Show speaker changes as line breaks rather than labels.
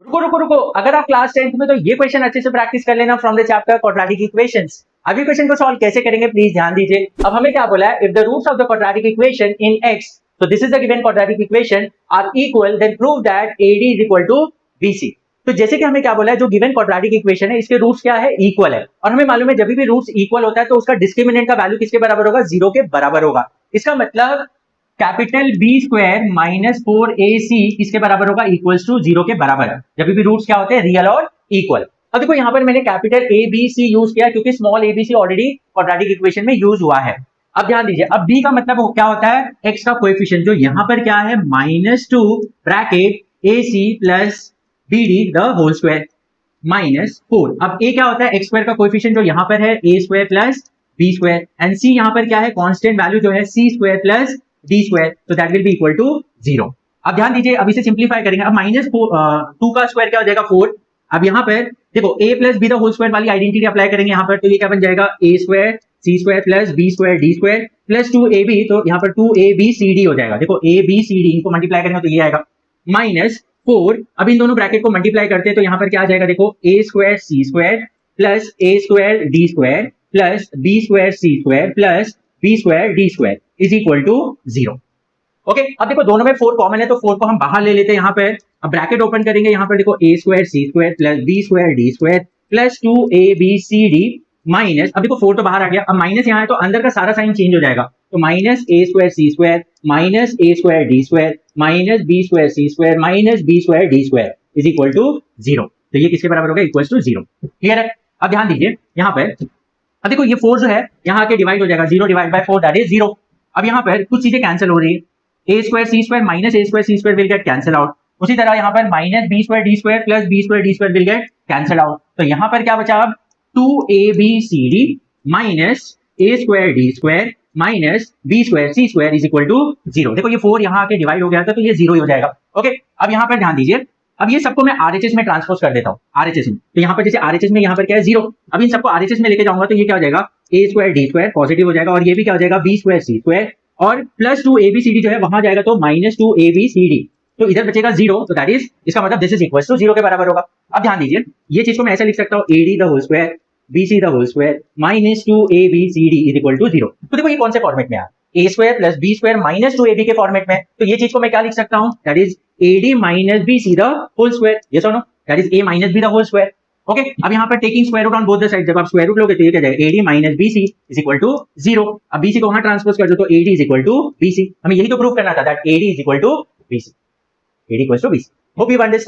रुको रुको रुको, अगर आप क्लास 10th में तो ये क्वेश्चन अच्छे से प्रैक्टिस कर लेना from the chapter quadratic equations. अभी क्वेश्चन को सॉल्व कैसे करेंगे प्लीज ध्यान दीजिए। अब हमें क्या बोला है, if the roots of the quadratic equation in x, तो this is the given quadratic equation, are equal, then prove that AD is equal to BC। तो जैसे कि हमें क्या बोला है, जो गिवन क्वाड्रेटिक इक्वेशन है इसके रूट्स क्या है, इक्वल है, और हमें मालूम है जब भी रूट्स इक्वल होता है तो उसका डिस्क्रिमिनेंट का वैल्यू किसके बराबर होगा, 0 के बराबर होगा। इसका मतलब capital B square minus 4AC किसके बराबर होगा, इक्वल्स टू 0 के बराबर है, जब भी रूट्स क्या होते हैं, रियल और इक्वल। अब देखो यहाँ पर मैंने कैपिटल ABC यूज किया क्योंकि small ABC already quadratic equation में यूज हुआ है। अब ध्यान दीजिए, अब B का मतलब क्या होता है, x का कोएफिशिएंट, जो यहाँ पर क्या है, -2 bracket AC plus BD the whole square minus 4। अब A क्या होता है, x स्क्वायर का कोएफिशिएंट, जो यहाँ पर है A square plus B square, and C यहाँ पर क्या है, कांस्टेंट वैल्यू जो है C square plus D square, तो that will be equal to 0। अब ध्यान दीजिए, अब इसे सिंप्लीफाई करेंगे। अब -2 का स्क्वायर क्या हो जाएगा, 4। अब यहाँ पर देखो A plus B the whole square वाली आइडेंटिटी अप्लाई करेंगे यहाँ पर, तो ये क्या बन जाएगा, A square C square plus B square D square plus 2AB, तो यहाँ पर 2ABCD हो जाएगा। देखो ABCD इनको मल्टीप्लाई करेंगे तो ये आएगा माइनस 4। अब इन दोनों ब्रैकेट को मल्टीप्लाई करते हैं तो यहाँ पर क्या आ जाएगा, देखो A square C square plus A square D square plus B square C square plus B square D square is equal to 0। Okay, अब देखो दोनों में 4 कॉमन है तो 4 को हम बाहर ले लेते हैं यहाँ पर। अब ब्रैकेट ओपन करेंगे, यहाँ पर देखो A square C square plus B square D square plus 2ABCD minus, अब देखो 4 तो बाहर आ गया, अब माइनस यहाँ है तो अंदर का सारा साइन चेंज हो जाएगा, तो minus A square C square minus A square D square minus B square C square minus B square D square is equal to 0। तो ये किसके बराबर होगा, इक्वल टू 0। क्लियर है। अब ध्यान दीजिए यहाँ पर, अब देखो ये 4 जो है यहाँ आके डिवाइड हो जाएगा, 0 डिवाइड बाय 4 दैट इज 0। अब यहाँ पर कुछ चीजें कैंसिल हो रही है, A square C square minus A square C square will get cancel out. उसी तरह यहाँ पर minus B square D square plus B square D square will get cancel out. तो यहाँ पर क्या बचा, अब 2ABCD minus A square D square minus B square C square is equal to 0। देखो ये 4 यहाँ आके डिवाइड हो गया था तो ये 0 ही हो जाएगा। ओके, अब यहाँ पर ध्यान दीजिए, अब ये सबको मैं RHS में ट्रांसपोज कर देता हूँ, RHS में, तो यहाँ पर जैसे RHS में यहाँ पर क्या है, 0। अब इन सबको RHS में लेके जाऊंगा तो ये क्या हो जाएगा, A square D square positive हो जाएगा, और ये भी क्या हो जाएगा, B स्क्वायर C स्क्वायर, और प्लस 2ABCD जो है वहां जाएगा तो माइनस 2ABCD, तो इधर बचेगा 0, तो दैट इज, इसका मतलब दिस इज इक्वल टू 0 के बराबर होगा। अब ध्यान दीजिए, ये चीज को मैं ऐसा लिख सकता हूँ, AD the whole square BC the whole square minus 2ABCD is equal to 0। तो देखो ये कौन से फॉर्मेट में है, A square plus B square minus 2AB के फॉर्मेट में, तो ये चीज को मैं क्या लिख सकता हूँ, that is AD minus BC the whole square, yes और no, that is A minus B the whole square. Okay, अब यहाँ पर taking square root on both the side, जब आप स्क्वायर रूट लोगे तो ये क्या जाएगा, AD minus BC is equal to 0। अब BC को वहां ट्रांसपोज कर दो तो AD is equal to BC। हमें यही तो प्रूव करना था, that AD is equal to BC, AD equal to BC। Hope you understood.